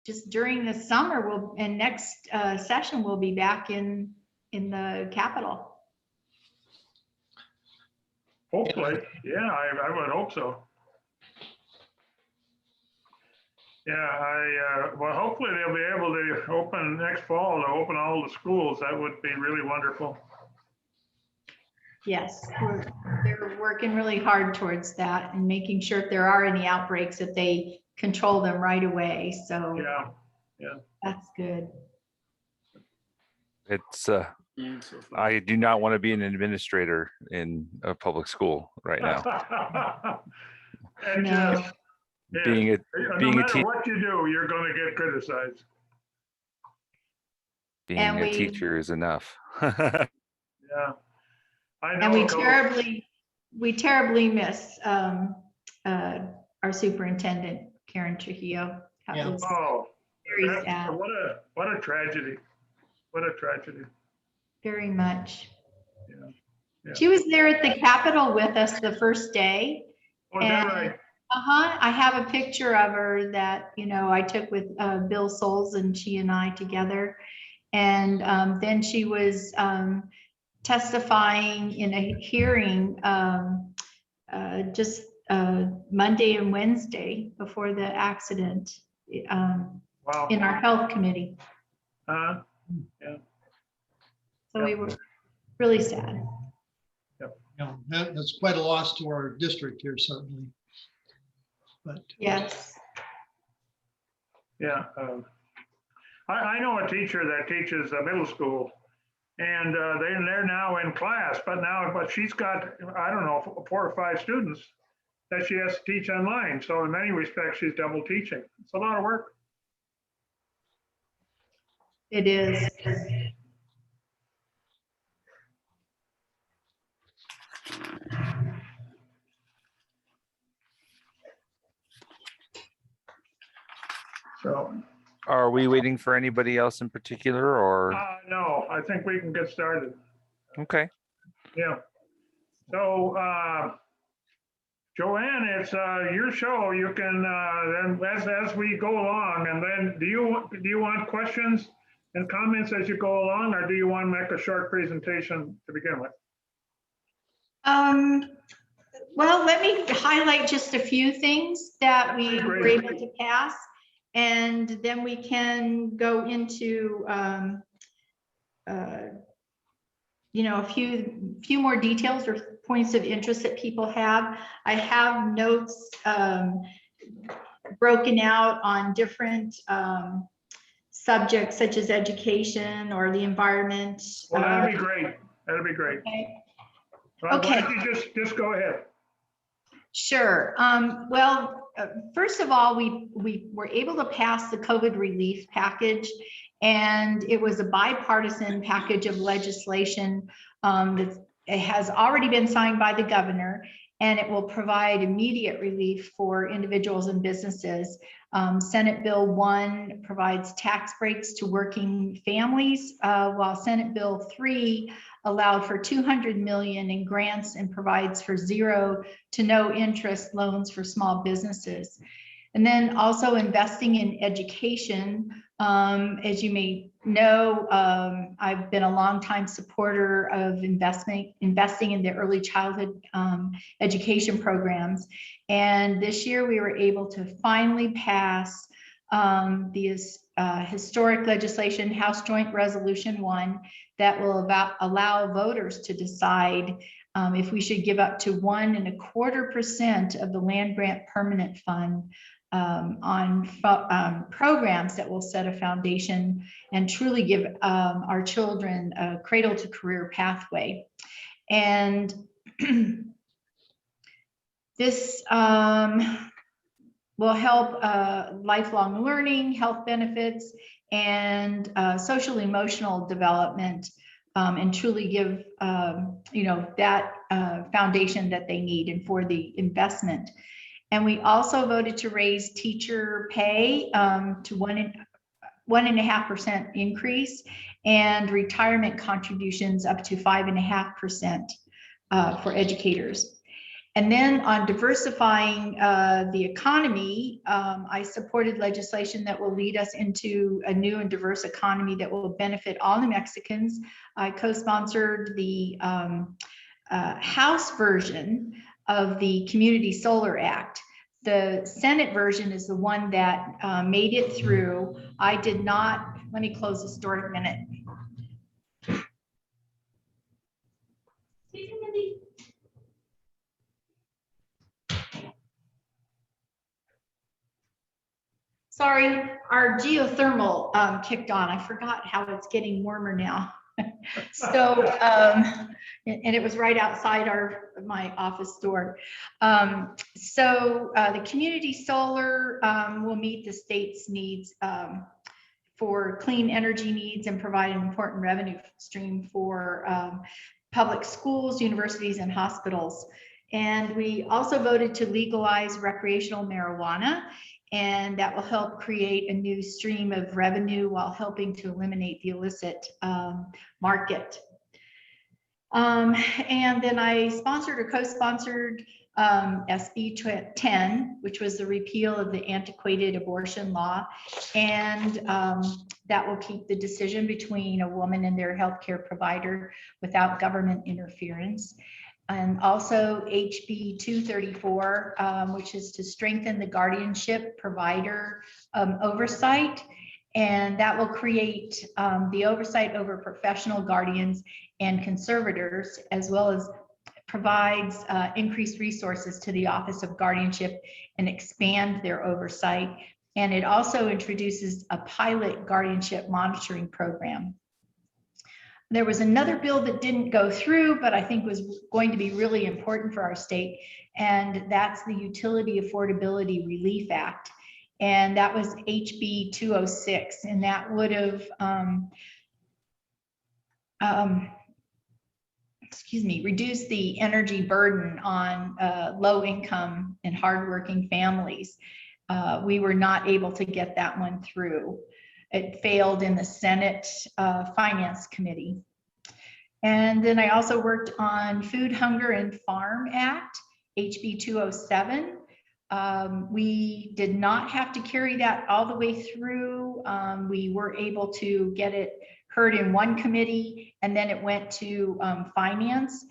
just during the summer, and next session, we'll be back in the Capitol. Hopefully, yeah, I would hope so. Yeah, well, hopefully they'll be able to open next fall, to open all the schools. That would be really wonderful. Yes, they're working really hard towards that and making sure if there are any outbreaks that they control them right away. So yeah, that's good. It's I do not want to be an administrator in a public school right now. And No. Being a no matter what you do, you're going to get criticized. Being a teacher is enough. Yeah, I know. And we terribly miss our superintendent, Karen Trujillo. Yeah. Very sad. What a tragedy. What a tragedy. Very much. Yeah. She was there at the Capitol with us the first day. Oh, is that right? I have a picture of her that, I took with Bill Souls, and she and I together. And then she was testifying in a hearing just Monday and Wednesday before the accident Wow. in our health committee. Yeah. So we were really sad. Yeah, that's quite a loss to our district here, certainly. But Yes. Yeah. I know a teacher that teaches middle school, and they're now in class, but she's got, I don't know, 4 or 5 students that she has to teach online. So in many respects, she's double teaching. It's a lot of work. It is. So. Are we waiting for anybody else in particular, or? No, I think we can get started. Okay. Yeah. So, Joanne, it's your show. You can then as we go along, and then do you want questions and comments as you go along, or do you want to make a short presentation to begin with? Well, let me highlight just a few things that we were able to pass, and then we can go into a few more details or points of interest that people have. I have notes broken out on different subjects such as education or the environment. Well, that'd be great. That'd be great. Okay. Well, why don't you just go ahead? Sure. Well, first of all, we were able to pass the COVID relief package, and it was a bipartisan package of legislation that has already been signed by the governor, and it will provide immediate relief for individuals and businesses. Senate Bill 1 provides tax breaks to working families, while Senate Bill 3 allowed for $200 million in grants and provides for 0 to no interest loans for small businesses. And then also investing in education. As you may know, I've been a longtime supporter of investing in the early childhood education programs. And this year we were able to finally pass the historic legislation, House Joint Resolution 1, that will allow voters to decide if we should give up to 1.25% of the land grant permanent fund on programs that will set a foundation and truly give our children a cradle to career pathway. And this will help lifelong learning, health benefits, and social emotional development, and truly give that foundation that they need and for the investment. And we also voted to raise teacher pay to 1.5% increase, and retirement contributions up to 5.5% for educators. And then on diversifying the economy, I supported legislation that will lead us into a new and diverse economy that will benefit all New Mexicans. I co-sponsored the House version of the Community Solar Act. The Senate version is the one that made it through. I did not, let me close this door a minute. Sorry, our geothermal kicked on. I forgot how it's getting warmer now. So, and it was right outside my office door. The community solar will meet the state's needs for clean energy needs and provide an important revenue stream for public schools, universities, and hospitals. And we also voted to legalize recreational marijuana, and that will help create a new stream of revenue while helping to eliminate the illicit market. And then I sponsored or co-sponsored SB 10, which was the repeal of the antiquated abortion law. And that will keep the decision between a woman and their healthcare provider without government interference. And also HB 234, which is to strengthen the guardianship provider oversight. And that will create the oversight over professional guardians and conservators, as well as provides increased resources to the Office of Guardianship and expand their oversight. And it also introduces a pilot guardianship monitoring program. There was another bill that didn't go through, but I think was going to be really important for our state, and that's the Utility Affordability Relief Act. And that was HB 206, and that would have, reduced the energy burden on low income and hardworking families. We were not able to get that one through. It failed in the Senate Finance Committee. And then I also worked on Food, Hunger, and Farm Act, HB 207. We did not have to carry that all the way through. We were able to get it heard in one committee, and then it went to Finance,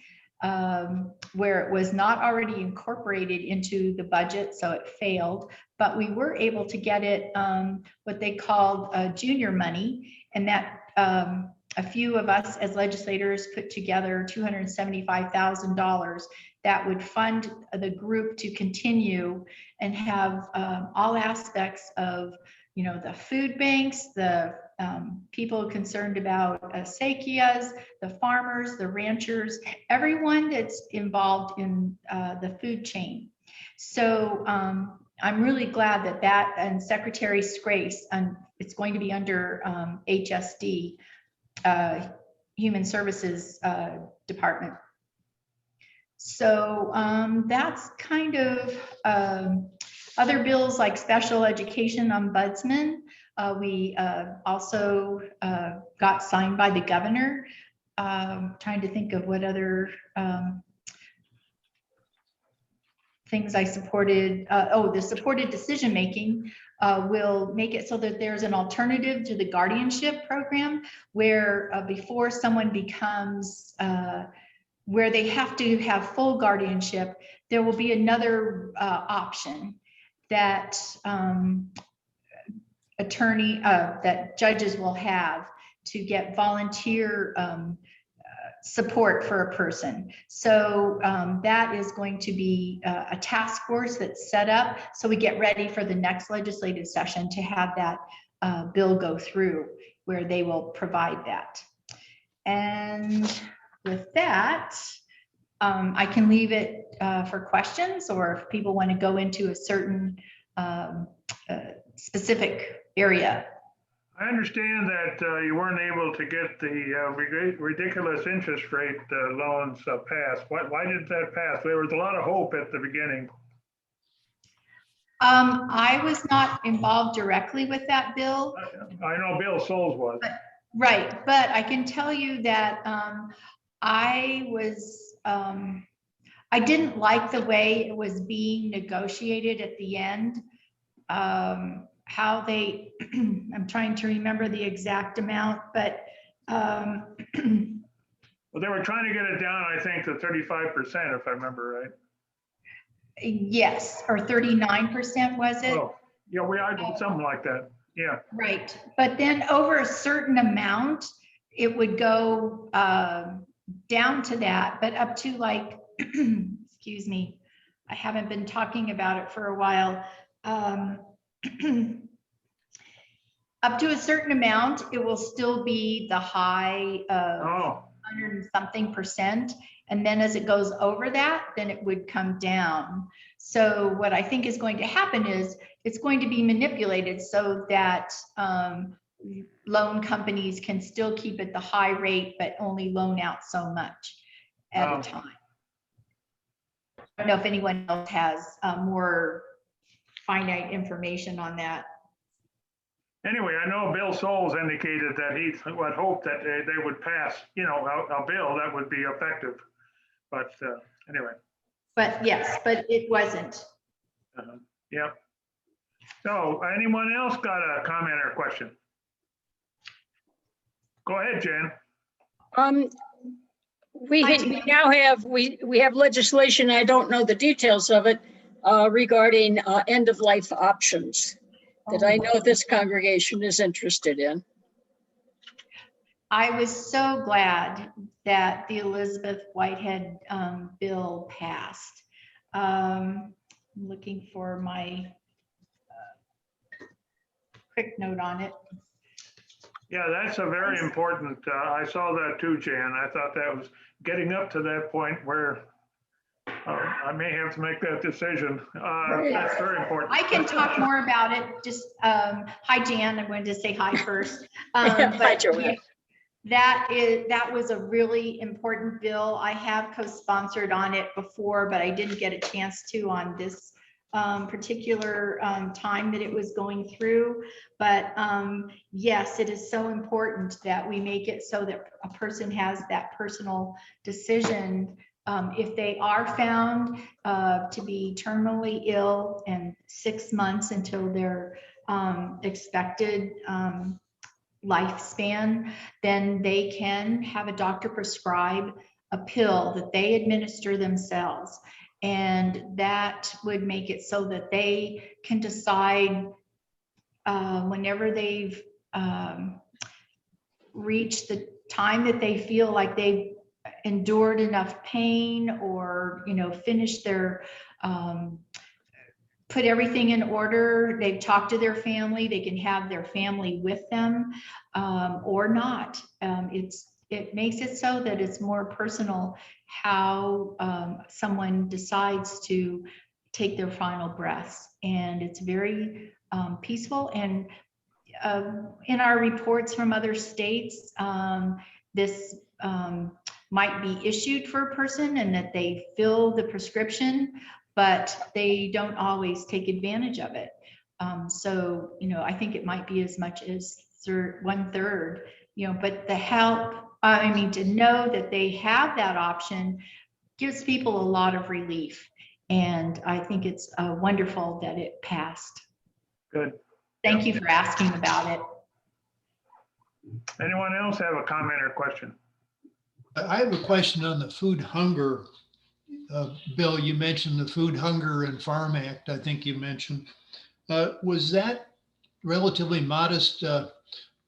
where it was not already incorporated into the budget, so it failed. But we were able to get it what they called junior money, and that a few of us as legislators put together $275,000 that would fund the group to continue and have all aspects of, the food banks, the people concerned about acequias, the farmers, the ranchers, everyone that's involved in the food chain. So I'm really glad that and Secretary Scrace, it's going to be under HSD, Human Services Department. So that's kind of other bills like special education ombudsman. We also got signed by the governor. Trying to think of what other things I supported. The supported decision making will make it so that there's an alternative to the guardianship program, where before someone becomes where they have to have full guardianship, there will be another option that that judges will have to get volunteer support for a person. So that is going to be a task force that's set up, so we get ready for the next legislative session to have that bill go through, where they will provide that. And with that, I can leave it for questions, or if people want to go into a certain specific area. I understand that you weren't able to get the ridiculous interest rate loans passed. Why did that pass? There was a lot of hope at the beginning. I was not involved directly with that bill. I know Bill Souls was. Right, but I can tell you that I I didn't like the way it was being negotiated at the end. How they, I'm trying to remember the exact amount, but Well, they were trying to get it down, I think, to 35%, if I remember right. yes, or 39%, was it? Oh, yeah, I did something like that. Yeah. Right, but then over a certain amount, it would go down to that, but up to like, excuse me, I haven't been talking about it for a while. Up to a certain amount, it will still be the high of Oh, 100 and something percent. And then as it goes over that, then it would come down. So what I think is going to happen is it's going to be manipulated so that loan companies can still keep it the high rate, but only loan out so much at a time. I don't know if anyone else has more finite information on that. anyway, I know Bill Souls indicated that he would hope that they would pass, you know, a bill that would be effective. But anyway. But yes, but it wasn't. Yep. So anyone else got a comment or question? Go ahead, Jen. We now have, we have legislation, I don't know the details of it, regarding end-of-life options that I know this congregation is interested in. I was so glad that the Elizabeth Whitehead bill passed. I'm looking for my quick note on it. Yeah, that's a very important, I saw that too, Jan. I thought that was getting up to that point where I may have to make that decision. That's very important. I can talk more about it. Just, hi, Jan. I'm going to say hi first. Hi, Joanne. That was a really important bill. I have co-sponsored on it before, but I didn't get a chance to on this particular time that it was going through. But yes, it is so important that we make it so that a person has that personal decision if they are found to be terminally ill and 6 months until their expected lifespan, then they can have a doctor prescribe a pill that they administer themselves. And that would make it so that they can decide whenever they've reached the time that they feel like they've endured enough pain or, you know, finished their put everything in order, they've talked to their family, they can have their family with them or not. It makes it so that it's more personal how someone decides to take their final breaths. And it's very peaceful. And in our reports from other states, this might be issued for a person and that they fill the prescription, but they don't always take advantage of it. So, you know, I think it might be as much as 1/3, you know, but the help, I mean, to know that they have that option gives people a lot of relief. And I think it's wonderful that it passed. Good. Thank you for asking about it. Anyone else have a comment or question? I have a question on the food hunger bill. You mentioned the Food Hunger and Farm Act, I think you mentioned. Was that relatively modest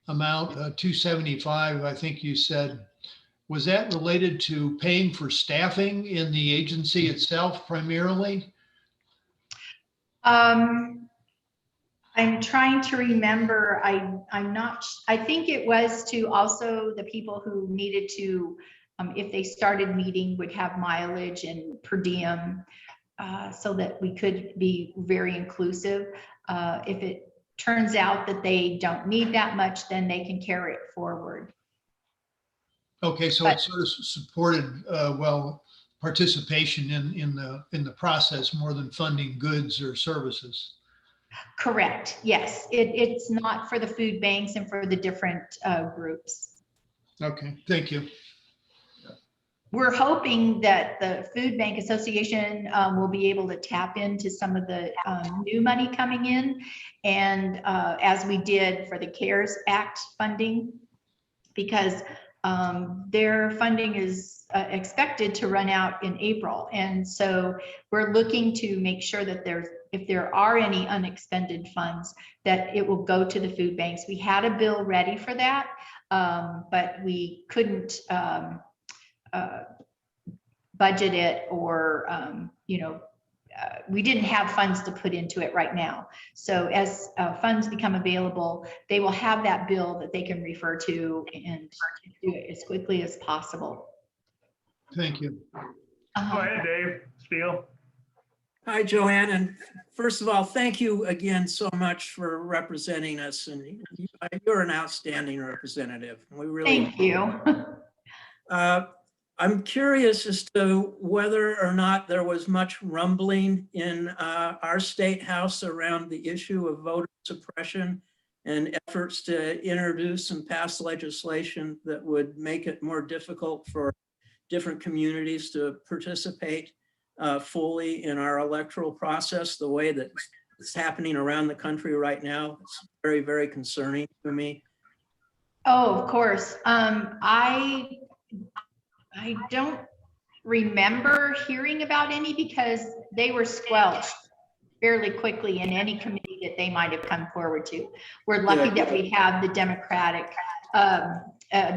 amount, 275, I think you said, was that related to paying for staffing in the agency itself primarily? I'm trying to remember. I'm not, I think it was to also the people who needed to, if they started meeting, would have mileage and per diem so that we could be very inclusive. If it turns out that they don't need that much, then they can carry it forward. Okay, so it sort of supported, well, participation in the process more than funding goods or services. Correct. Yes, it's not for the food banks and for the different groups. Okay, thank you. we're hoping that the Food Bank Association will be able to tap into some of the new money coming in. And as we did for the CARES Act funding, because their funding is expected to run out in April. And so we're looking to make sure that if there are any unexpended funds, that it will go to the food banks. We had a bill ready for that, but we couldn't budget it, or we didn't have funds to put into it right now. So as funds become available, they will have that bill that they can refer to and do it as quickly as possible. Thank you. Go ahead, Dave Steele. Hi, Joanne. And first of all, thank you again so much for representing us. And you're an outstanding representative. We really Thank you. I'm curious as to whether or not there was much rumbling in our state house around the issue of voter suppression and efforts to introduce and pass legislation that would make it more difficult for different communities to participate fully in our electoral process the way that it's happening around the country right now. It's very, very concerning to me. Oh, of course. I don't remember hearing about any, because they were squelched fairly quickly in any committee that they might have come forward to. We're lucky that we have the Democratic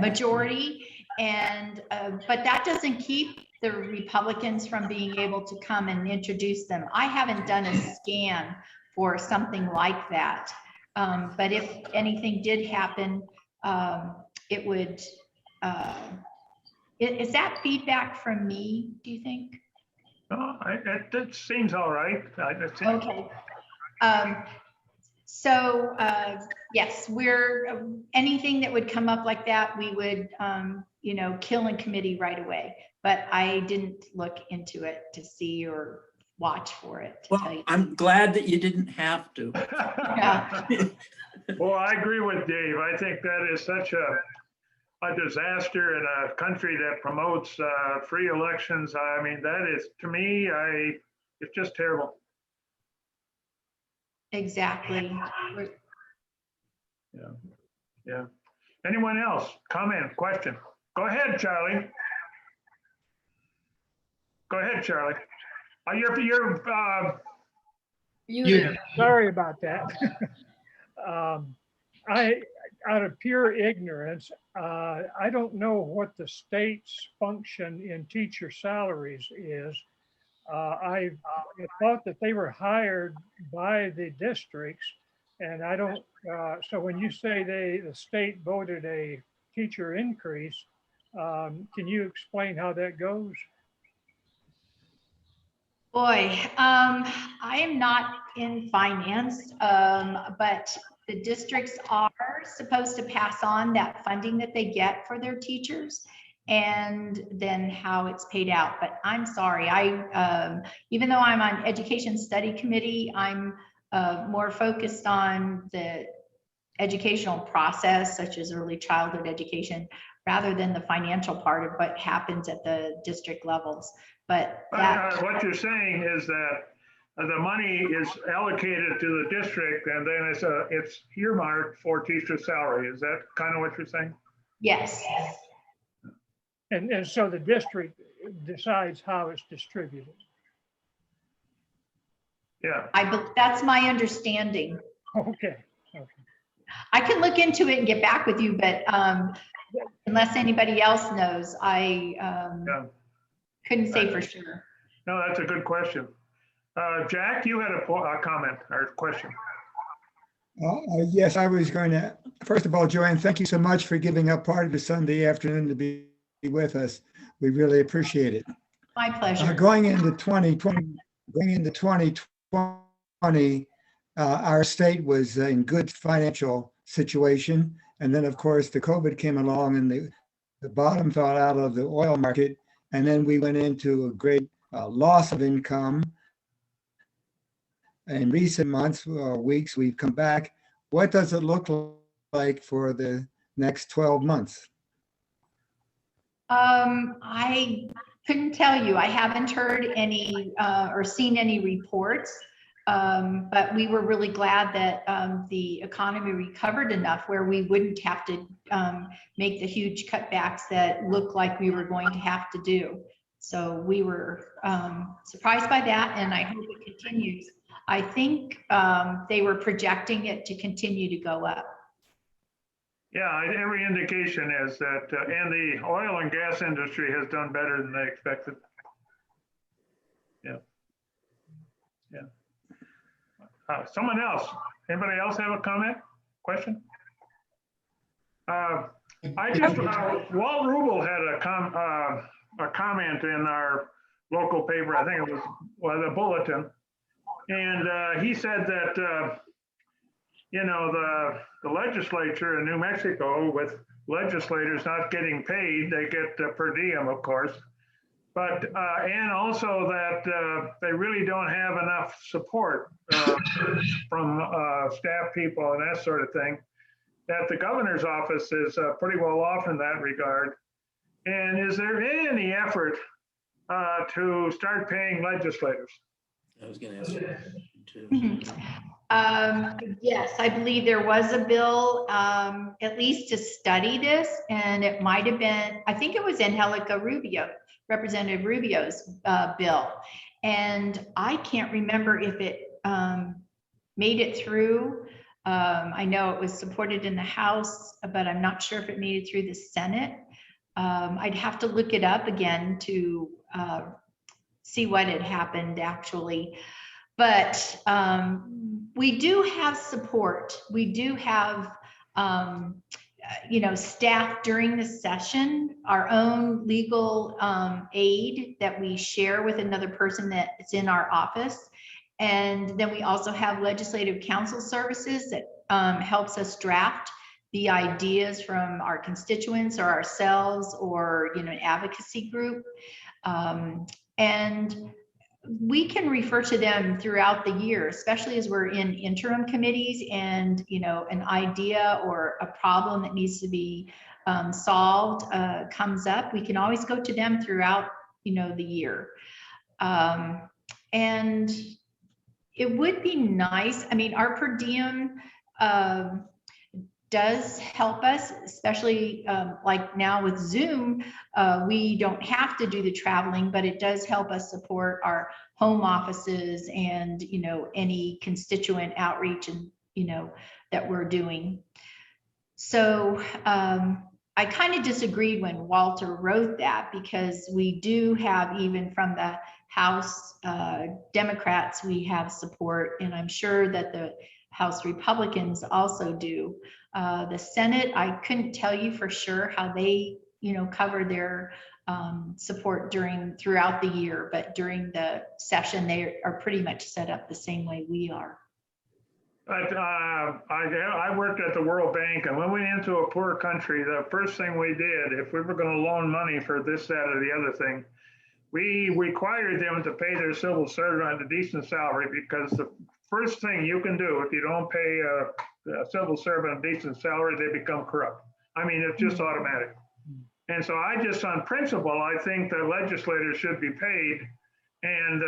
majority, and but that doesn't keep the Republicans from being able to come and introduce them. I haven't done a scan for something like that, but if anything did happen, it would. Is that feedback from me, do you think? That seems all right. Okay. So yes, we're anything that would come up like that, we would kill in committee right away. But I didn't look into it to see or watch for it. Well, I'm glad that you didn't have to. Yeah. Well, I agree with Dave. I think that is such a disaster in a country that promotes free elections. I mean, that is, to me, it's just terrible. Exactly. Yeah. Anyone else? Comment, question? Go ahead, Charlie. Go ahead, Charlie. You're You, Sorry about that. Out of pure ignorance, I don't know what the state's function in teacher salaries is. I thought that they were hired by the districts, and I don't. So when you say the state voted a teacher increase, can you explain how that goes? Boy, I am not in finance, but the districts are supposed to pass on that funding that they get for their teachers, and then how it's paid out. But I'm sorry, even though I'm on Education Study Committee, I'm more focused on the educational process, such as early childhood education, rather than the financial part of what happens at the district levels. But what you're saying is that the money is allocated to the district, and then it's earmarked for teacher salary. Is that kind of what you're saying? yes. And so the district decides how it's distributed. Yeah. That's my understanding. Okay. I can look into it and get back with you, but unless anybody else knows, I couldn't say for sure. No, that's a good question. Jack, you had a comment or question. Yes, I was going to, first of all, Joanne, thank you so much for giving up part of the Sunday afternoon to be with us. We really appreciate it. My pleasure. Going into 2020, our state was in good financial situation. And then, of course, the COVID came along and the bottom fell out of the oil market. And then we went into a great loss of income. In recent months or weeks, we've come back. What does it look like for the next 12 months? I couldn't tell you. I haven't heard any or seen any reports. But we were really glad that the economy recovered enough where we wouldn't have to make the huge cutbacks that looked like we were going to have to do. So we were surprised by that, and I hope it continues. I think they were projecting it to continue to go up. Yeah, every indication is that, and the oil and gas industry has done better than they expected. Yeah. Yeah. Someone else, anybody else have a comment, question? I just, Walt Rubel had a comment in our local paper, I think it was the Bulletin. And he said that, you know, the legislature in New Mexico, with legislators not getting paid, they get per diem, of course. But, and also that they really don't have enough support from staff people and that sort of thing, that the governor's office is pretty well off in that regard. And is there any effort to start paying legislators? I was going to ask you that too. Yes, I believe there was a bill, at least to study this, and it might have been, I think it was Angelica Rubio, Representative Rubio's bill. And I can't remember if it made it through. I know it was supported in the House, but I'm not sure if it made it through the Senate. I'd have to look it up again to see what had happened actually. But we do have support. We do have, you know, staff during the session, our own legal aid that we share with another person that's in our office. And then we also have legislative counsel services that helps us draft the ideas from our constituents or ourselves or, you know, an advocacy group. And we can refer to them throughout the year, especially as we're in interim committees and, you know, an idea or a problem that needs to be solved comes up. We can always go to them throughout, you know, the year. And it would be nice. I mean, our per diem does help us, especially like now with Zoom, we don't have to do the traveling, but it does help us support our home offices and, you know, any constituent outreach and, you know, that we're doing. So I kind of disagreed when Walter wrote that, because we do have, even from the House Democrats, we have support, and I'm sure that the House Republicans also do. The Senate, I couldn't tell you for sure how they, you know, cover their support throughout the year, but during the session, they are pretty much set up the same way we are. But I worked at the World Bank, and when we went into a poor country, the first thing we did, if we were going to loan money for this, that, or the other thing, we required them to pay their civil servant a decent salary, because the first thing you can do if you don't pay a civil servant a decent salary, they become corrupt. I mean, it's just automatic. And so I just, on principle, I think the legislators should be paid, and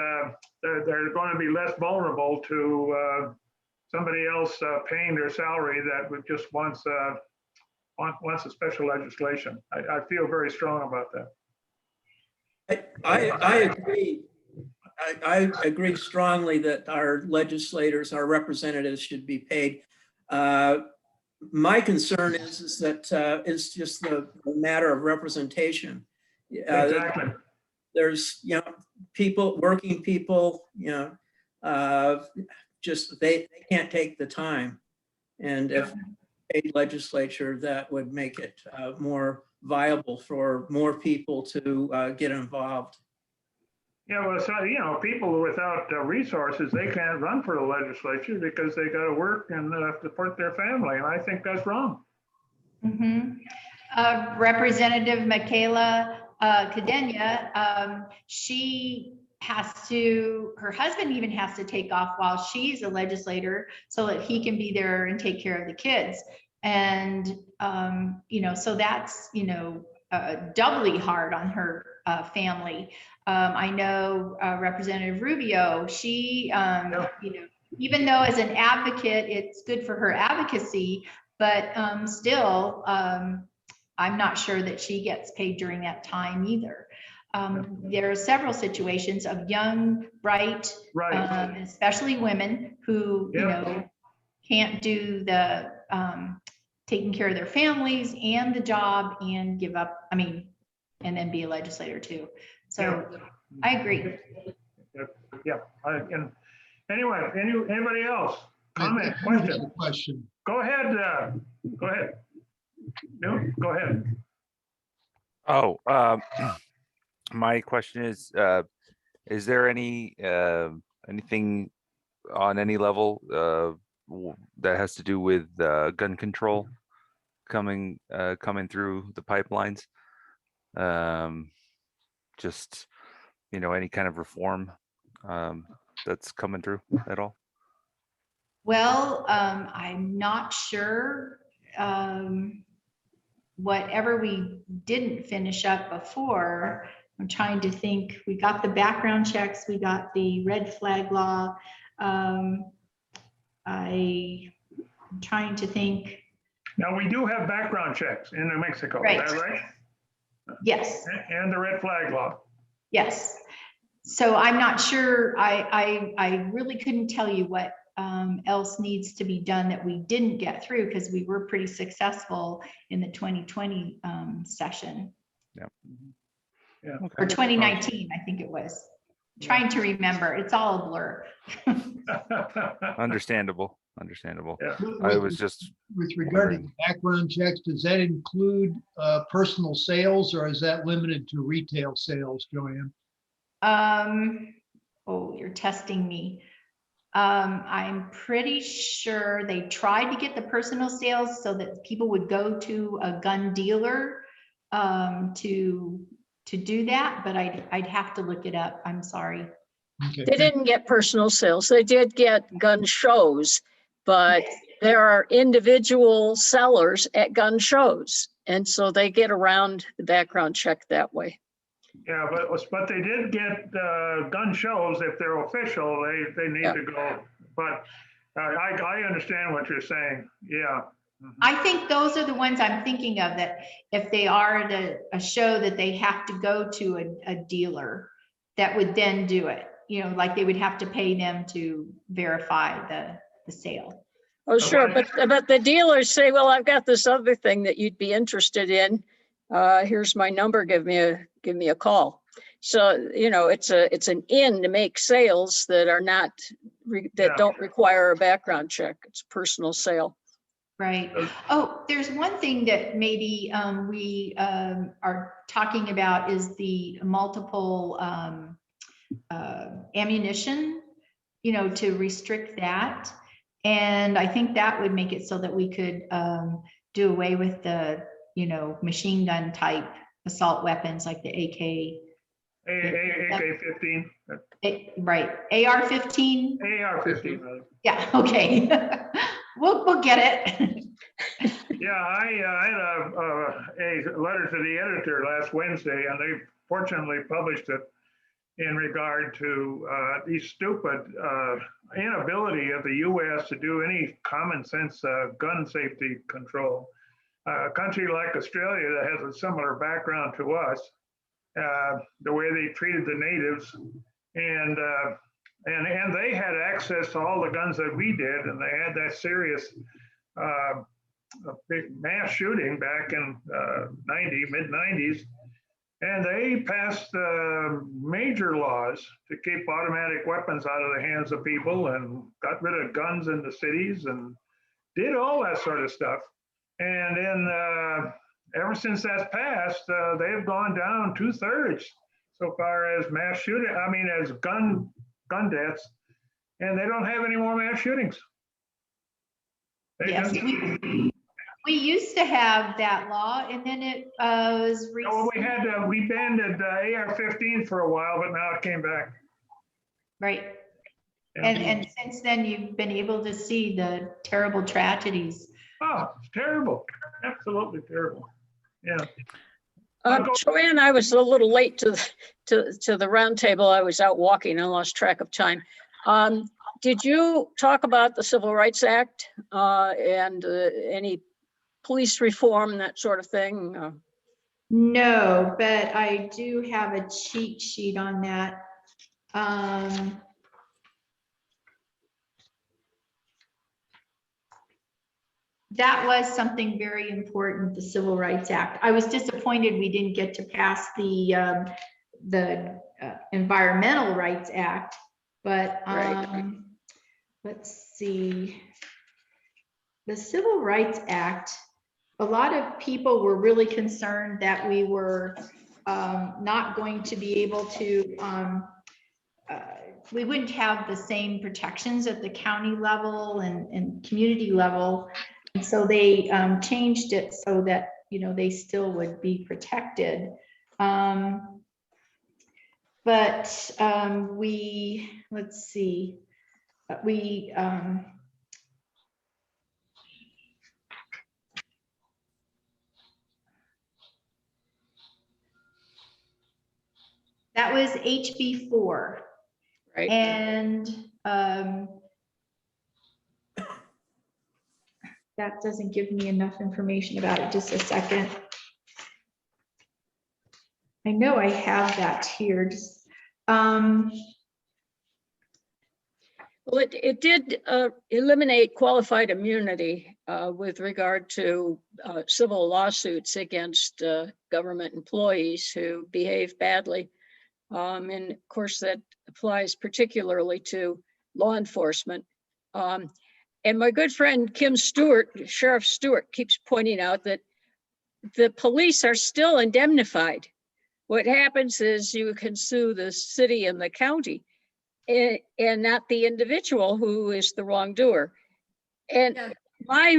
they're going to be less vulnerable to somebody else paying their salary that would just wants a special legislation. I feel very strong about that. I agree. I agree strongly that our legislators, our representatives should be paid. My concern is that it's just the matter of representation. Exactly. There's, you know, people, working people, you know, just they can't take the time. And if a legislature, that would make it more viable for more people to get involved. Yeah, well, so, you know, people without resources, they can't run for the legislature because they got to work and support their family, and I think that's wrong. Representative Michaela Cadena, she has to, her husband even has to take off while she's a legislator so that he can be there and take care of the kids. And, you know, so that's, you know, doubly hard on her family. I know Representative Rubio, she, even though as an advocate, it's good for her advocacy, but still, I'm not sure that she gets paid during that time either. There are several situations of young, bright, especially women who, can't do the taking care of their families and the job and give up, and then be a legislator too. So I agree. And anyway, anybody else? Comment, I have a question. Go ahead. Go ahead. No, go ahead. Oh, my question is there any anything on any level that has to do with gun control coming through the pipelines? Just any kind of reform that's coming through at all? Well, I'm not sure. Whatever we didn't finish up before, I'm trying to think. We got the background checks, we got the red flag law. I'm trying to think. Now, we do have background checks in New Mexico, Right. Is that right? Yes. And the red flag law. Yes. So I'm not sure. I really couldn't tell you what else needs to be done that we didn't get through, because we were pretty successful in the 2020 session. Yeah. Okay. Or 2019, I think it was. Trying to remember. It's all a blur. Understandable. Yeah. I was just With regard to wondering. the background checks, does that include personal sales, or is that limited to retail sales, Joanne? Oh, you're testing me. I'm pretty sure they tried to get the personal sales so that people would go to a gun dealer to do that, but I'd have to look it up. I'm sorry. Okay. They didn't get personal sales. They did get gun shows, but there are individual sellers at gun shows. And so they get around the background check that way. Yeah, but they did get gun shows. If they're official, they need to go. But I understand what you're saying. Yeah. I think those are the ones I'm thinking of, that if they are at a show, that they have to go to a dealer that would then do it. Like they would have to pay them to verify the sale. Oh, sure. But the dealers say, well, I've got this other thing that you'd be interested in. Here's my number. Give me a call. So, it's an in to make sales that are not, don't require a background check. It's a personal sale. Right. Oh, there's one thing that maybe we are talking about is the multiple ammunition, to restrict that. And I think that would make it so that we could do away with the, machine gun type assault weapons like the AK-15. Right. AR-15. AR-15. Yeah. Okay. We'll get it. Yeah, I had a letter to the editor last Wednesday, and they fortunately published it in regard to the stupid inability of the U.S. to do any common sense gun safety control. A country like Australia that has a similar background to us, the way they treated the natives, and they had access to all the guns that we did, and they had that serious big mass shooting back in mid-90s, and they passed major laws to keep automatic weapons out of the hands of people and got rid of guns in the cities and did all that sort of stuff. And then ever since that's passed, they have gone down 2/3 so far as mass shooting, as gun deaths, and they don't have any more mass shootings. Yes, we used to have that law, and then it was. Oh, we banned AR-15 for a while, but now it came back. Right. And since then, you've been able to see the terrible tragedies. Oh, it's terrible. Absolutely terrible. Yeah. Joanne, I was a little late to the roundtable. I was out walking and lost track of time. Did you talk about the Civil Rights Act and any police reform, that sort of thing? No, but I do have a cheat sheet on that. That was something very important, the Civil Rights Act. I was disappointed we didn't get to pass the Environmental Rights Act, but let's see. The Civil Rights Act, a lot of people were really concerned that we were not going to be able to, we wouldn't have the same protections at the county level and community level. And so they changed it so that, you know, they still would be protected. But let's see, that was HB 4. Right. And that doesn't give me enough information about it. Just a second. I know I have that here. Just, Well, it did eliminate qualified immunity with regard to civil lawsuits against government employees who behave badly. And of course, that applies particularly to law enforcement. And my good friend Kim Stewart, Sheriff Stewart, keeps pointing out that the police are still indemnified. What happens is you can sue the city and the county and not the individual who is the wrongdoer. And my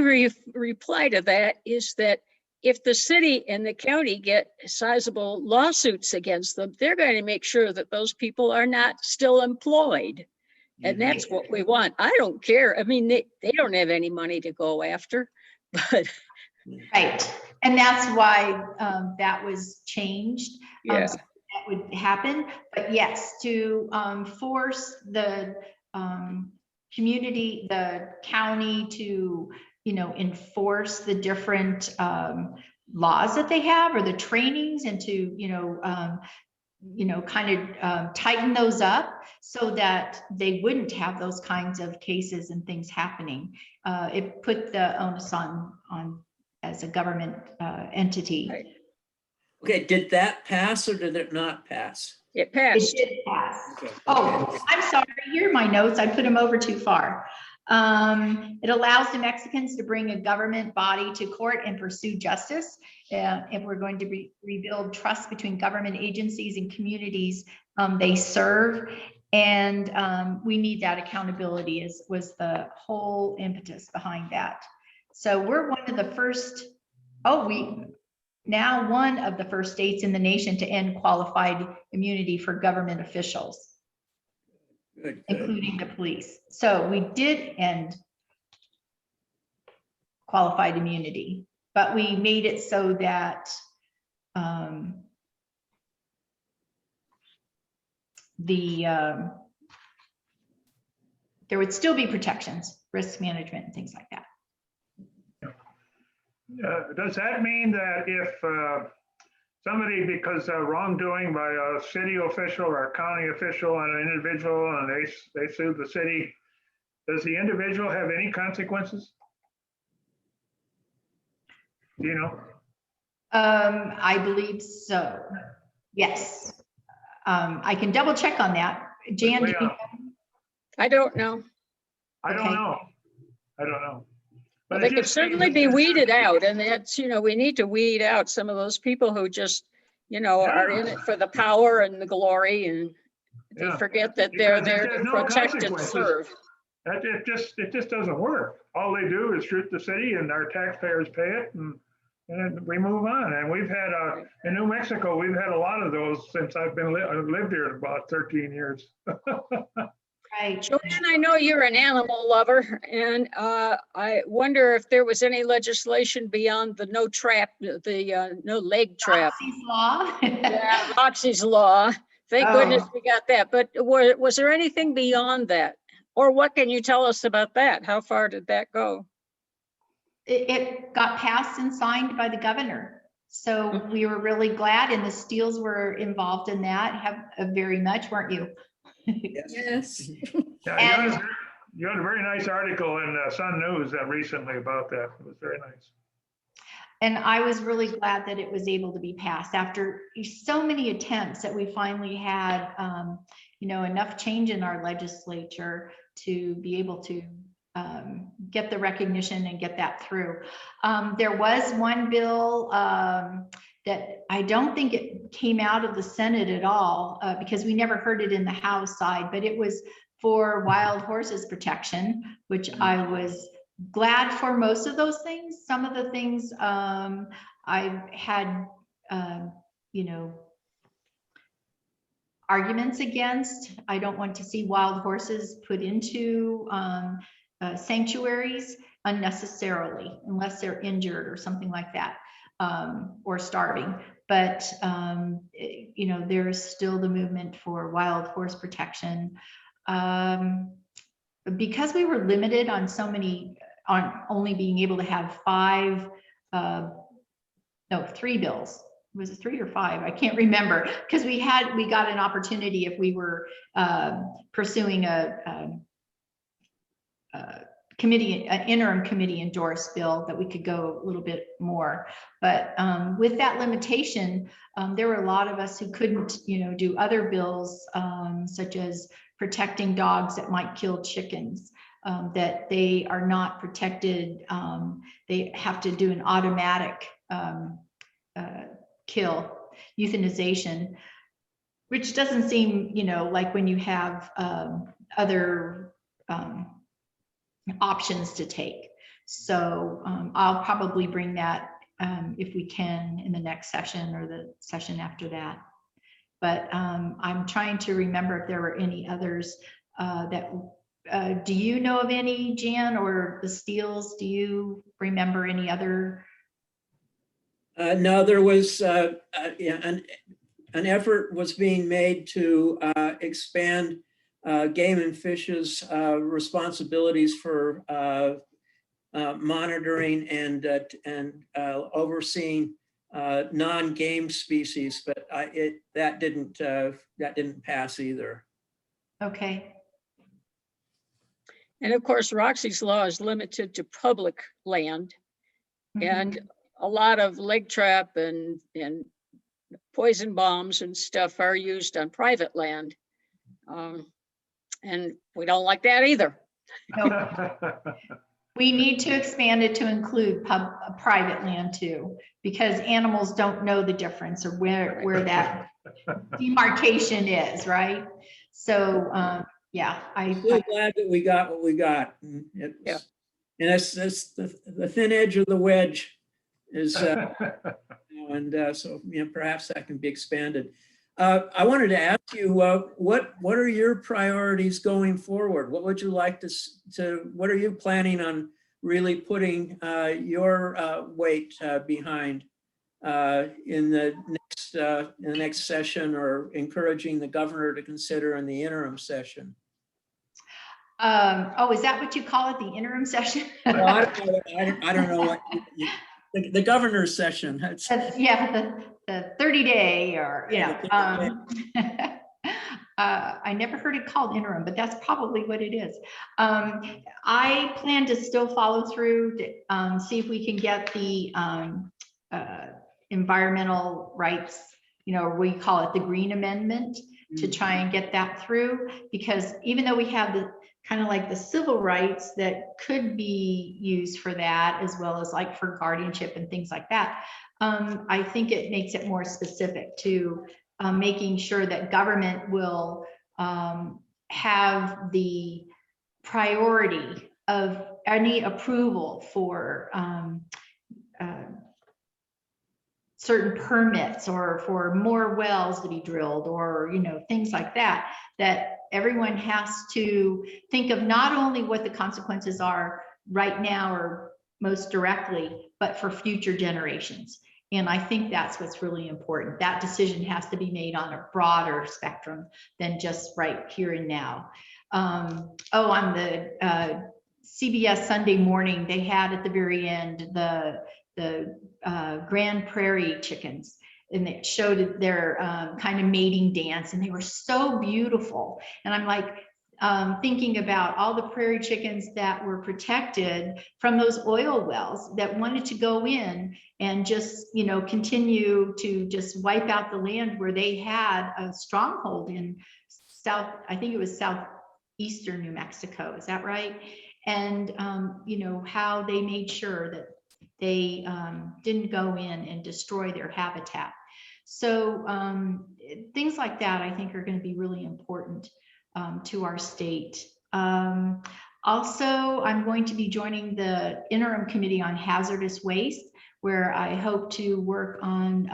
reply to that is that if the city and the county get sizable lawsuits against them, they're going to make sure that those people are not still employed. And that's what we want. I don't care. I mean, they don't have any money to go after, but. Right. And that's why that was changed. Yeah. So that would happen. But yes, to force the community, the county to, you know, enforce the different laws that they have or the trainings and to, you know, kind of tighten those up so that they wouldn't have those kinds of cases and things happening. It put the onus on as a government entity. Right. Okay, did that pass or did it not pass? It passed. It did pass. Okay. Oh, I'm sorry. Here are my notes. I put them over too far. It allows New Mexicans to bring a government body to court and pursue justice. If we're going to rebuild trust between government agencies and communities they serve. And we need that accountability was the whole impetus behind that. So we're one of the first, one of the first states in the nation to end qualified immunity for government officials. Good. Including the police. So we did end qualified immunity, but we made it so that there would still be protections, risk management and things like that. Does that mean that if somebody, because of wrongdoing by a city official or a county official and an individual, and they sue the city, does the individual have any consequences? Do you know? I believe so. Yes. I can double check on that. Jan, do you know? I don't know. I don't know. I don't know. Well, they could certainly be weeded out, and that's, you know, we need to weed out some of those people who just, you know, are in it for the power and the glory, and they forget that they're there to protect and serve. It just doesn't work. All they do is shoot the city, and our taxpayers pay it, and we move on. And we've had in New Mexico, we've had a lot of those since I've been lived here about 13 years. Right. Joanne, I know you're an animal lover, and I wonder if there was any legislation beyond the no trap, the no leg trap. Roxy's law. Yeah, Roxy's law. Thank goodness Oh. we got that. But was there anything beyond that? Or what can you tell us about that? How far did that go? It got passed and signed by the governor. So we were really glad, and the Steels were involved in that, have very much, weren't you? Yes. Yeah, And- you had a very nice article in Sun News recently about that. It was very nice. And I was really glad that it was able to be passed after so many attempts that we finally had, enough change in our legislature to be able to get the recognition and get that through. There was one bill that I don't think it came out of the Senate at all because we never heard it in the House side, but it was for wild horses protection, which I was glad for most of those things. Some of the things I've had, arguments against. I don't want to see wild horses put into sanctuaries unnecessarily, unless they're injured or something like that, or starving. But, there's still the movement for wild horse protection. Because we were limited on on only being able to have 3 bills. Was it 3 or 5? I can't remember, because we got an opportunity if we were pursuing an interim committee endorsed bill, that we could go a little bit more. But with that limitation, there were a lot of us who couldn't, do other bills, such as protecting dogs that might kill chickens, that they are not protected. They have to do an automatic kill, euthanization, which doesn't seem, like when you have other options to take. So I'll probably bring that if we can in the next session or the session after that. But I'm trying to remember if there were any others that, do you know of any, Jan, or the Steels? Do you remember any other? No, there was an effort was being made to expand Game and Fish's responsibilities for monitoring and overseeing non-game species, but that didn't pass either. Okay. And of course, Roxy's law is limited to public land. And a lot of leg trap and poison bombs and stuff are used on private land. And we don't like that either. We need to expand it to include private land too, because animals don't know the difference or where that demarcation is, right? So, yeah, I'm so glad that we got what we got. And that's the thin edge of the wedge is, so perhaps that can be expanded. I wanted to ask you, what are your priorities going forward? What would you like what are you planning on really putting your weight behind in the next session, or encouraging the governor to consider in the interim session? Oh, is that what you call it, the interim session? Well, I don't know what the governor's session. Yeah, the 30-day, or I never heard it called interim, but that's probably what it is. I plan to still follow through to see if we can get the environmental rights, we call it the Green Amendment, to try and get that through, because even though we have the kind of like the civil rights that could be used for that, as well as like for guardianship and things like that, I think it makes it more specific to making sure that government will have the priority of any approval for certain permits, or for more wells to be drilled, or things like that, that everyone has to think of not only what the consequences are right now or most directly, but for future generations. And I think that's what's really important. That decision has to be made on a broader spectrum than just right here and now. On the CBS Sunday Morning, they had at the very end the Grand Prairie chickens, and it showed their kind of mating dance, and they were so beautiful. And I'm like, thinking about all the prairie chickens that were protected from those oil wells that wanted to go in and just, you know, continue to just wipe out the land where they had a stronghold in I think it was southeastern New Mexico. Is that right? And, you know, how they made sure that they didn't go in and destroy their habitat. So things like that, I think, are going to be really important to our state. Also, I'm going to be joining the interim committee on hazardous waste, where I hope to work on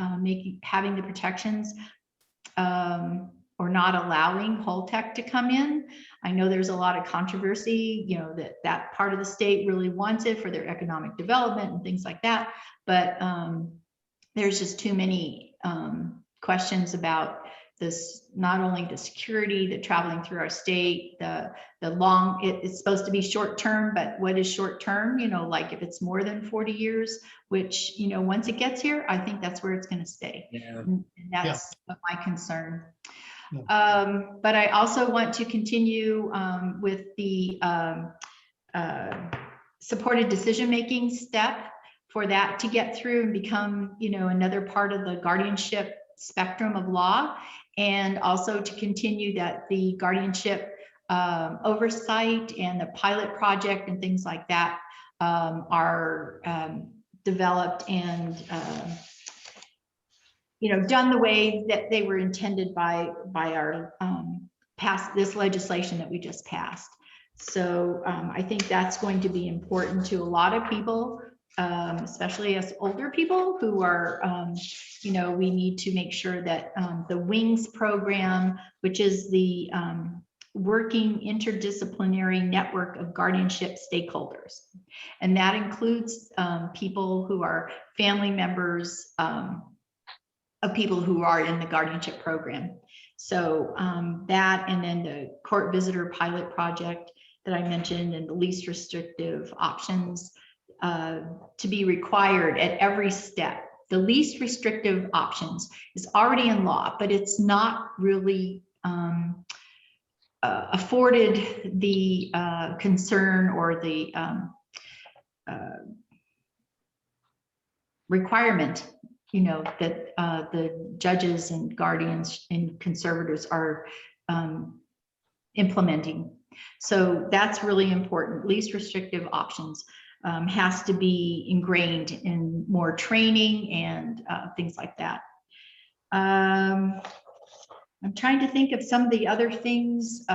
having the protections or not allowing Holtec to come in. I know there's a lot of controversy, you know, that part of the state really wants it for their economic development and things like that. But there's just too many questions about this, not only the security, the traveling through our state, the long, it's supposed to be short term, but what is short term? You know, like if it's more than 40 years, which, you know, once it gets here, I think that's where it's going to stay. Yeah. And that's my concern. Yeah. But I also want to continue with the supported decision-making step for that to get through and become, you know, another part of the guardianship spectrum of law, and also to continue that the guardianship oversight and the pilot project and things like that are developed and you know, done the way that they were intended by our this legislation that we just passed. So I think that's going to be important to a lot of people, especially us older people who are, you know, we need to make sure that the WINGS program, which is the working interdisciplinary network of guardianship stakeholders, and that includes people who are family members of people who are in the guardianship program. So that, and then the court visitor pilot project that I mentioned, and the least restrictive options to be required at every step. The least restrictive options is already in law, but it's not really afforded the concern or the requirement, you know, that the judges and guardians and conservators are implementing. So that's really important. Least restrictive options has to be ingrained in more training and things like that. I'm trying to think of some of the other things.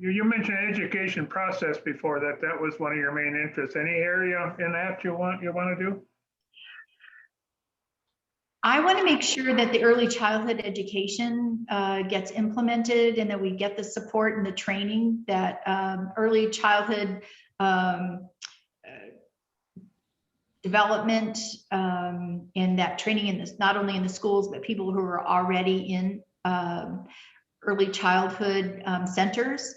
You mentioned education process before, that was one of your main interests. Any area in that you want to do? I want to make sure that the early childhood education gets implemented, and that we get the support and the training that early childhood development and that training in this, not only in the schools, but people who are already in early childhood centers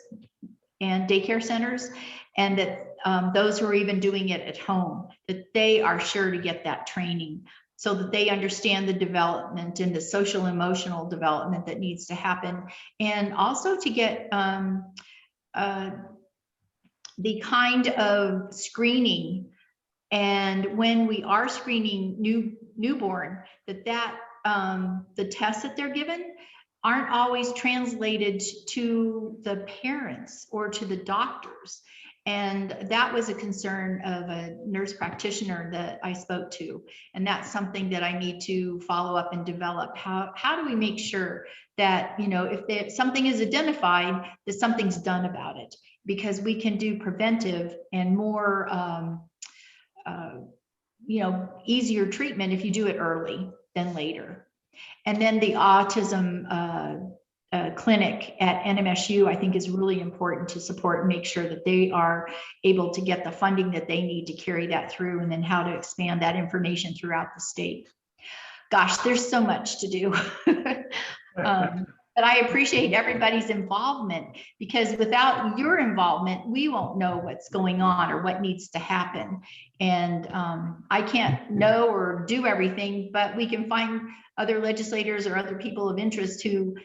and daycare centers, and that those who are even doing it at home, that they are sure to get that training, so that they understand the development and the social emotional development that needs to happen, and also to get the kind of screening, and when we are screening newborn, that the tests that they're given aren't always translated to the parents or to the doctors. And that was a concern of a nurse practitioner that I spoke to. And that's something that I need to follow up and develop. How do we make sure that, you know, if something is identified, that something's done about it? Because we can do preventive and more, you know, easier treatment if you do it early than later. And then the autism clinic at NMSU, I think is really important to support and make sure that they are able to get the funding that they need to carry that through, and then how to expand that information throughout the state. Gosh, there's so much to do. But I appreciate everybody's involvement, because without your involvement, we won't know what's going on or what needs to happen. And I can't know or do everything, but we can find other legislators or other people of interest who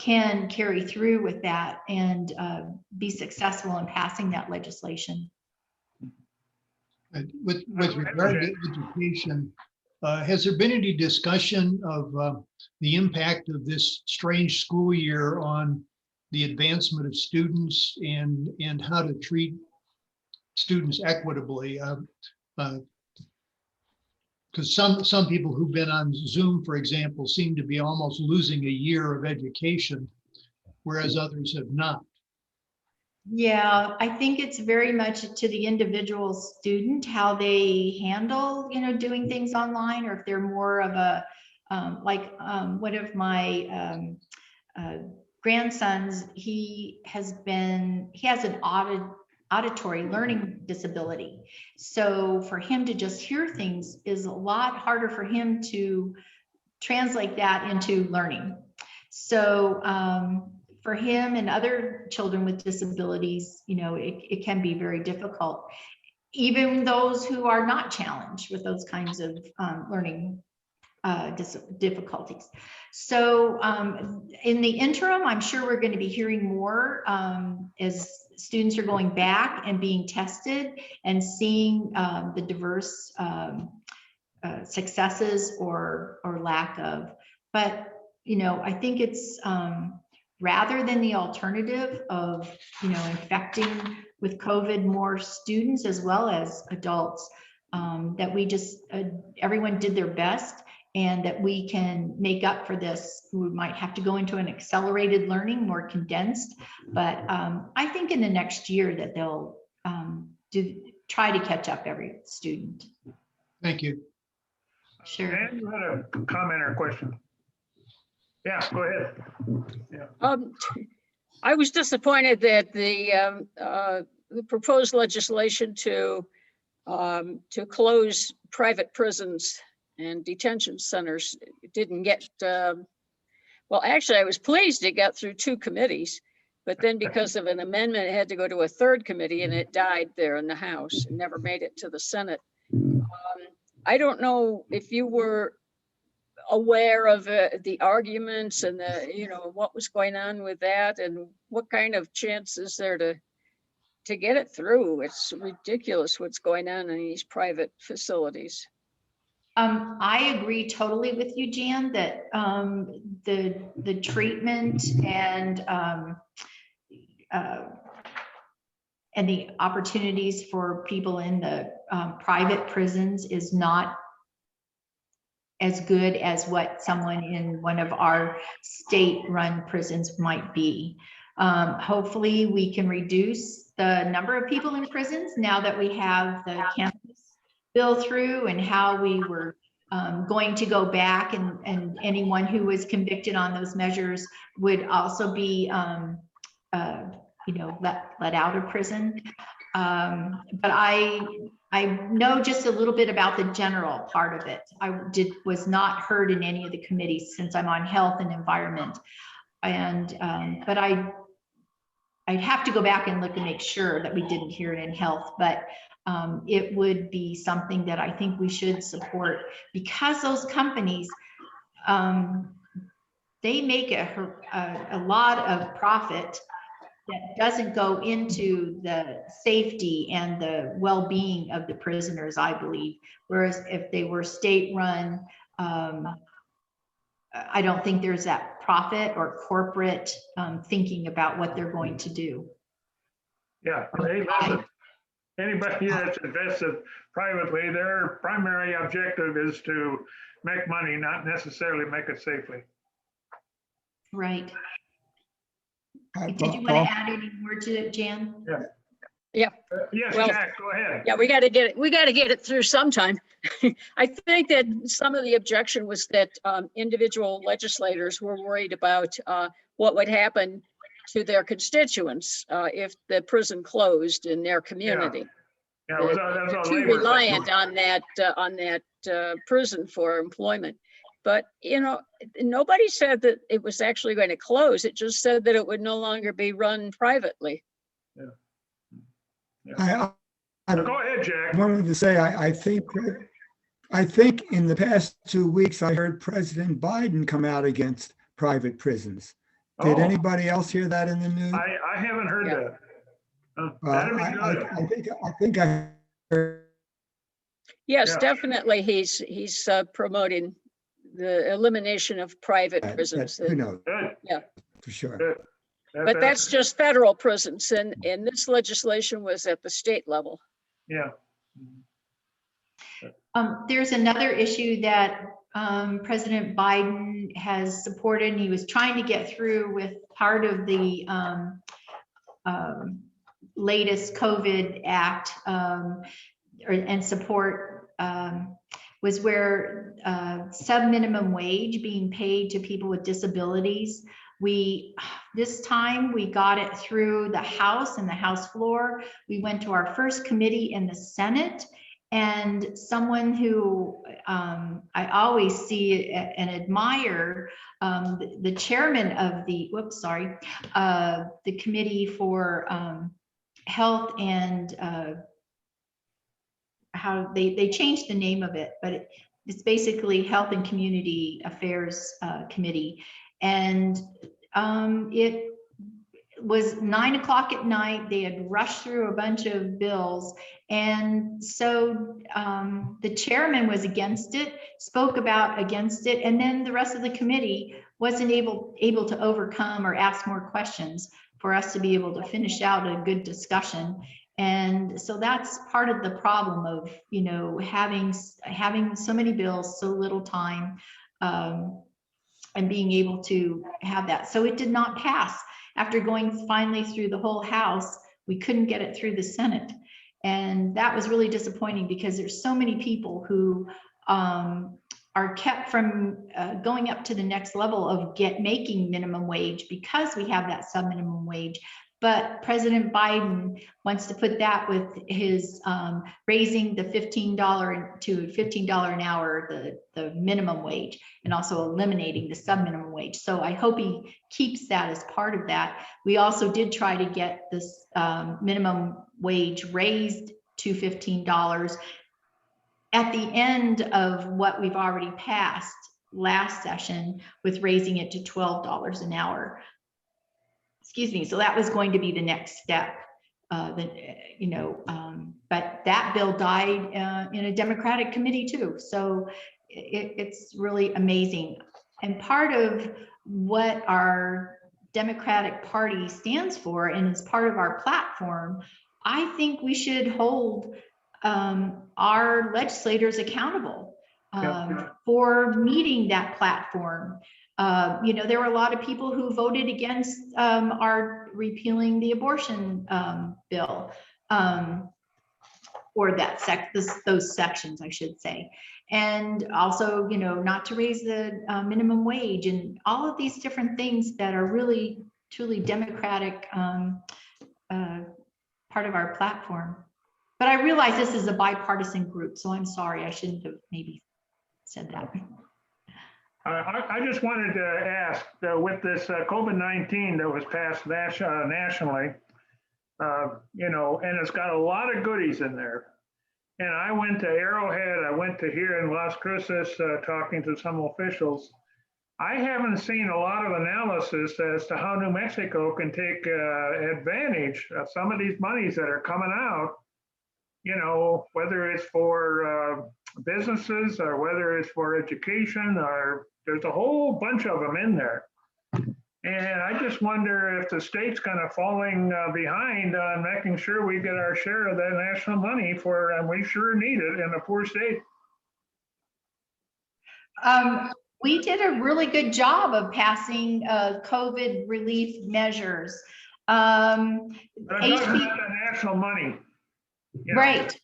can carry through with that and be successful in passing that legislation. With regard to education, has there been any discussion of the impact of this strange school year on the advancement of students and how to treat students equitably? Because some people who've been on Zoom, for example, seem to be almost losing a year of education, whereas others have not. Yeah, I think it's very much to the individual student, how they handle, doing things online, or if they're more of a, one of my grandsons, he has an auditory learning disability. So for him to just hear things is a lot harder for him to translate that into learning. So, for him and other children with disabilities, it can be very difficult, even those who are not challenged with those kinds of learning difficulties. So in the interim, I'm sure we're going to be hearing more as students are going back and being tested and seeing the diverse successes or lack of. But, I think it's rather than the alternative of, infecting with COVID more students as well as adults, that we just, everyone did their best, and that we can make up for this. We might have to go into an accelerated learning, more condensed, but I think in the next year that they'll try to catch up every student. Thank you. Sure. Dan, you had a comment or a question? Yeah, go ahead. Yeah. I was disappointed that the proposed legislation to close private prisons and detention centers didn't get, well, actually, I was pleased it got through 2 committees, but then because of an amendment, it had to go to a 3rd committee, and it died there in the House and never made it to the Senate. I don't know if you were aware of the arguments and what was going on with that, and what kind of chance is there to get it through. It's ridiculous what's going on in these private facilities. I agree totally with you, Jan, that the treatment and the opportunities for people in the private prisons is not as good as what someone in one of our state-run prisons might be. Hopefully we can reduce the number of people in prisons now that we have the cannabis bill through, and how we were going to go back, and anyone who was convicted on those measures would also be let out of prison. But I know just a little bit about the general part of it. I was not heard in any of the committees since I'm on health and environment. And but I'd have to go back and look and make sure that we didn't hear it in health, but it would be something that I think we should support, because those companies, they make a lot of profit that doesn't go into the safety and the well-being of the prisoners, I believe. Whereas if they were state-run, I don't think there's that profit or corporate thinking about what they're going to do. Yeah, hey, listen, anybody that's invested privately, their primary objective is to make money, not necessarily make it safely. Right. Hi, Did you want Paul. to add any more to it, Jan? Yeah. Yeah. Yes, Well, Jack, go ahead. Yeah, we got to get it through sometime. I think that some of the objection was that individual legislators were worried about what would happen to their constituents if the prison closed in their community. Yeah, it was that's a Too labor thing. reliant on that prison for employment. But, you know, nobody said that it was actually going to close. It just said that it would no longer be run privately. I Go ahead, Jack. wanted to say, I think in the past 2 weeks, I heard President Biden come out against private prisons. Did Oh, anybody else hear that in the news? I haven't heard Yeah. that. That'd be good. I think I heard. Yes, Yeah. definitely. He's promoting the elimination of private that, prisons. who knows? Good. Yeah. For sure. Good. But that's just federal prisons, and this legislation was at the state level. Yeah. There's another issue that President Biden has supported, and he was trying to get through with part of the latest COVID Act and support was where sub-minimum wage being paid to people with disabilities. This time we got it through the House and the House floor. We went to our first committee in the Senate, and someone who I always see and admire, the chairman of the, the committee for health and how they changed the name of it, but it's basically Health and Community Affairs Committee. And it was 9 o'clock at night. They had rushed through a bunch of bills. And so the chairman was against it, spoke against it. And then the rest of the committee wasn't able to overcome or ask more questions for us to be able to finish out a good discussion. And so that's part of the problem of, you know, having so many bills, so little time, and being able to have that. So it did not pass. After going finally through the whole House, we couldn't get it through the Senate. And that was really disappointing because there's so many people who are kept from going up to the next level of making minimum wage because we have that sub-minimum wage. But President Biden wants to put that with his raising the $15 to $15 an hour, the minimum wage, and also eliminating the sub-minimum wage. So I hope he keeps that as part of that. We also did try to get this minimum wage raised to $15 at the end of what we've already passed last session with raising it to $12 an hour. Excuse me. So that was going to be the next step. But that bill died in a Democratic committee too. So it's really amazing. And part of what our Democratic Party stands for, and is part of our platform, I think we should hold our legislators accountable for meeting that platform. There were a lot of people who voted against our repealing the abortion bill, or those sections, I should say. And also, not to raise the minimum wage, and all of these different things that are really, truly Democratic part of our platform. But I realize this is a bipartisan group, so I'm sorry, I shouldn't have maybe said that. I just wanted to ask, with this COVID-19 that was passed nationally, and it's got a lot of goodies in there. And I went to Arrowhead, I went to here in Las Cruces, talking to some officials. I haven't seen a lot of analysis as to how New Mexico can take advantage of some of these monies that are coming out, whether it's for businesses or whether it's for education, or there's a whole bunch of them in there. And I just wonder if the state's kind of falling behind on making sure we get our share of that national money and we sure need it in a poor state. We did a really good job of passing COVID relief measures. But I'm talking about the national money. Right.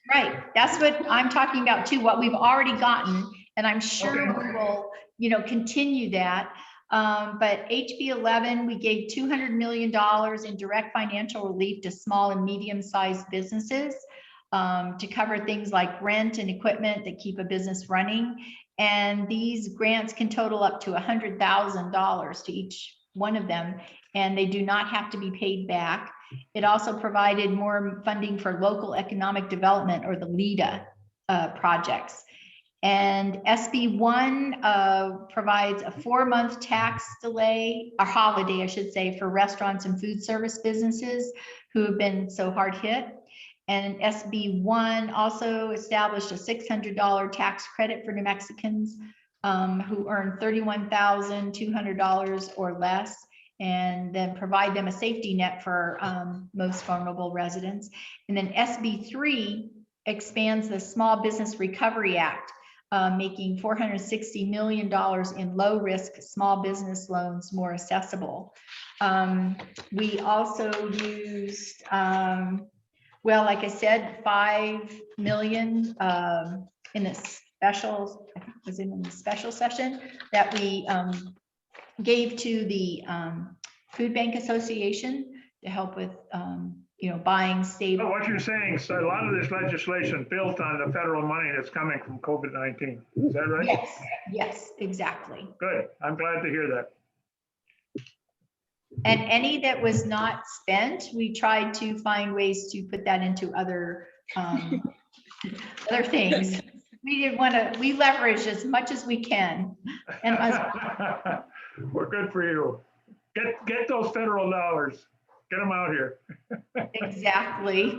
That's what I'm talking about too, what we've already gotten. And I'm sure we will, continue that. But HB 11, we gave $200 million in direct financial relief to small and medium-sized businesses to cover things like rent and equipment that keep a business running. And these grants can total up to $100,000 to each one of them, and they do not have to be paid back. It also provided more funding for local economic development, or the LEDA projects. And SB 1 provides a 4-month tax delay, a holiday, I should say, for restaurants and food service businesses who have been so hard hit. And SB 1 also established a $600 tax credit for New Mexicans who earn $31,200 or less, and then provide them a safety net for most vulnerable residents. And then SB 3 expands the Small Business Recovery Act, making $460 million in low-risk small business loans more accessible. We also used, well, like I said, $5 million in a special, I think it was in the special session that we gave to the Food Bank Association to help with, buying stable. So what you're saying, so a lot of this legislation built on the federal money that's coming from COVID-19. Is that right? Yes, yes, exactly. Good. I'm glad to hear that. And any that was not spent, we tried to find ways to put that into other other things. We didn't want to, we leverage as much as we can. And We're good for you. Get those federal dollars. Get them out here. exactly.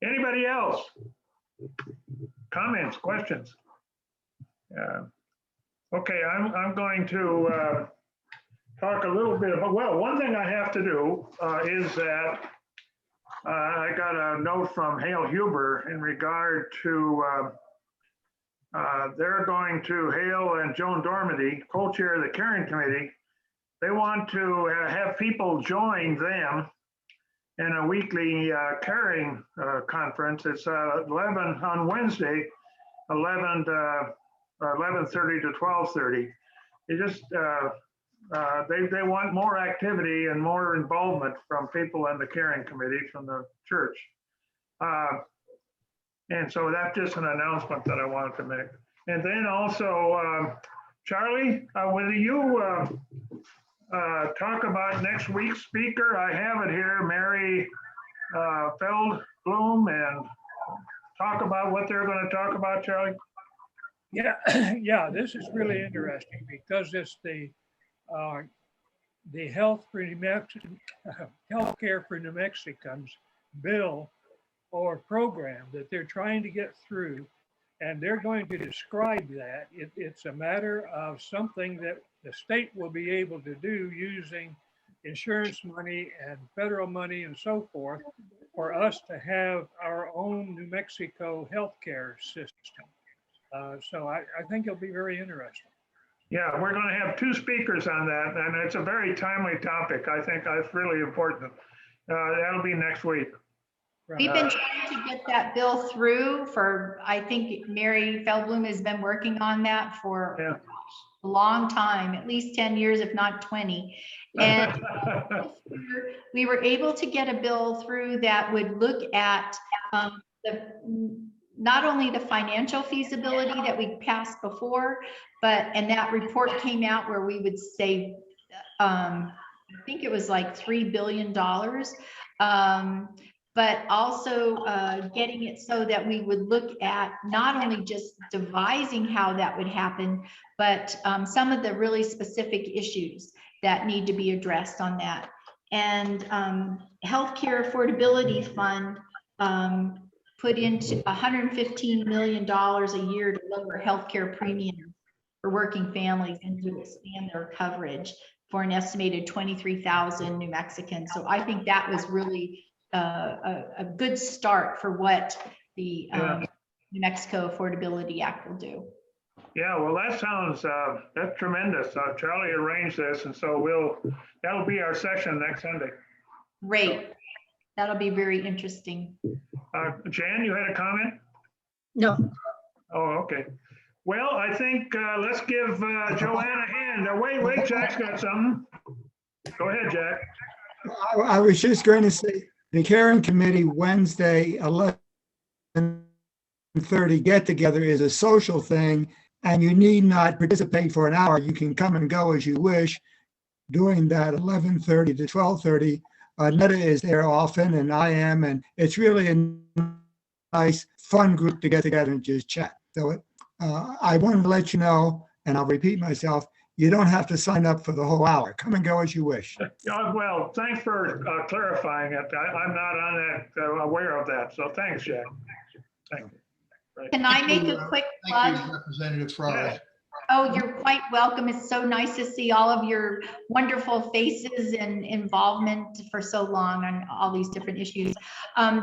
Anybody else? Comments, questions? Okay, I'm going to talk a little bit about, well, one thing I have to do is that I got a note from Hale Huber in regard to they're going to, Hale and Joan Dormady, co-chair of the caring committee, they want to have people join them in a weekly caring conference. It's 11 on Wednesday, 11 to 11:30 to 12:30. They just they want more activity and more involvement from people in the caring committee from the church. And so that's just an announcement that I wanted to make. And then also, Charlie, will you talk about next week's speaker? I have it here, Mary Feldblum, and talk about what they're going to talk about, Charlie. Yeah, yeah, this is really interesting because it's the health for New Mexican, healthcare for New Mexicans bill or program that they're trying to get through, and they're going to describe that. It's a matter of something that the state will be able to do using insurance money and federal money and so forth for us to have our own New Mexico healthcare system. So I think it'll be very interesting. Yeah, we're going to have 2 speakers on that, and it's a very timely topic. I think that's really important. That'll be next week. We've been trying to get that bill through for, I think Mary Feldblum has been working on that for a long time, at least 10 years, if not 20. And we were able to get a bill through that would look at not only the financial feasibility that we passed before, and that report came out where we would save, I think it was like $3 billion, but also getting it so that we would look at not only just devising how that would happen, but some of the really specific issues that need to be addressed on that. And Healthcare Affordability Fund put into $115 million a year to lower healthcare premiums for working families and to expand their coverage for an estimated 23,000 New Mexicans. So I think that was really a good start for what the New Mexico Affordability Act will do. Yeah, well, that sounds, that's tremendous. Charlie arranged this, and so that'll be our session next Sunday. Great. That'll be very interesting. Jan, you had a comment? No. Oh, okay. Well, I think let's give Joanne a hand. Wait, Jack's got something. Go ahead, Jack. I was just going to say, the Caring Committee Wednesday, 11:30 get together is a social thing, and you need not participate for an hour. You can come and go as you wish during that 11:30 to 12:30. Netta is there often, and I am, and it's really a nice, fun group to get together and just chat. So I wanted to let you know, and I'll repeat myself, you don't have to sign up for the whole hour. Come and go as you wish. Well, thanks for clarifying it. I'm not on that, aware of that. So thanks, Jack. Thank you. Right. Can I make a quick plug? Thank you, Representative Ferrary. Yes. Oh, you're quite welcome. It's so nice to see all of your wonderful faces and involvement for so long on all these different issues.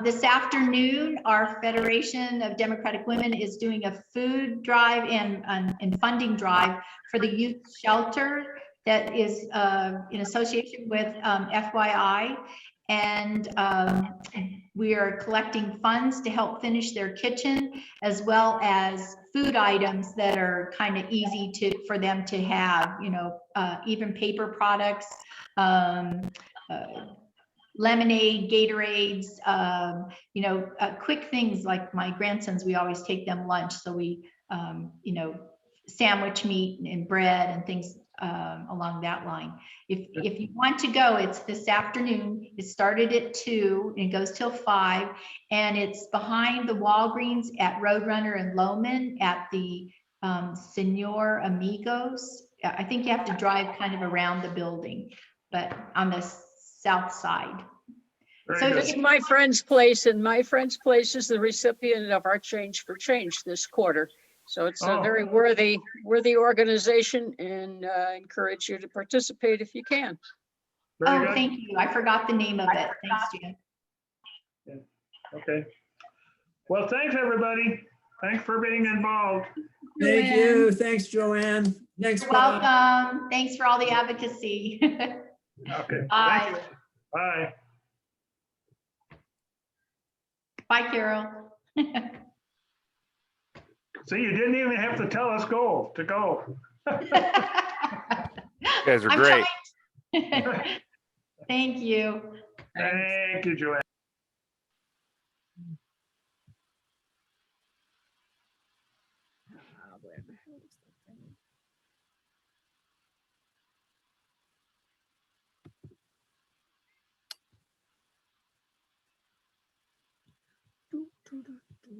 This afternoon, our Federation of Democratic Women is doing a food drive and funding drive for the youth shelter that is in association with FYI. And we are collecting funds to help finish their kitchen, as well as food items that are kind of easy for them to have, even paper products, lemonade, Gatorades, quick things like my grandsons, we always take them lunch. So we, sandwich meat and bread and things along that line. If you want to go, it's this afternoon. It started at 2 and it goes till 5, and it's behind the Walgreens at Roadrunner and Lowman at the Senor Amigos. I think you have to drive kind of around the building, but on the south side. Very So good. It's my friend's place, and my friend's place is the recipient of our Change for Change this quarter. So it's a Oh. very worthy organization, and encourage you to participate if you can. Very Oh, good. thank you. I forgot the name of it. Thanks, Jan. Okay. Well, thanks, everybody. Thanks for being involved. Thank you. Thanks, Joanne. Thanks, You're Bob. welcome. Thanks for all the advocacy. Okay. Bye. Thank you. Bye. Bye, Carol. See, you didn't even have to tell us to go. You guys are I'm great. trying- Thank you. Thank you, Joanne. Do, do, do, do.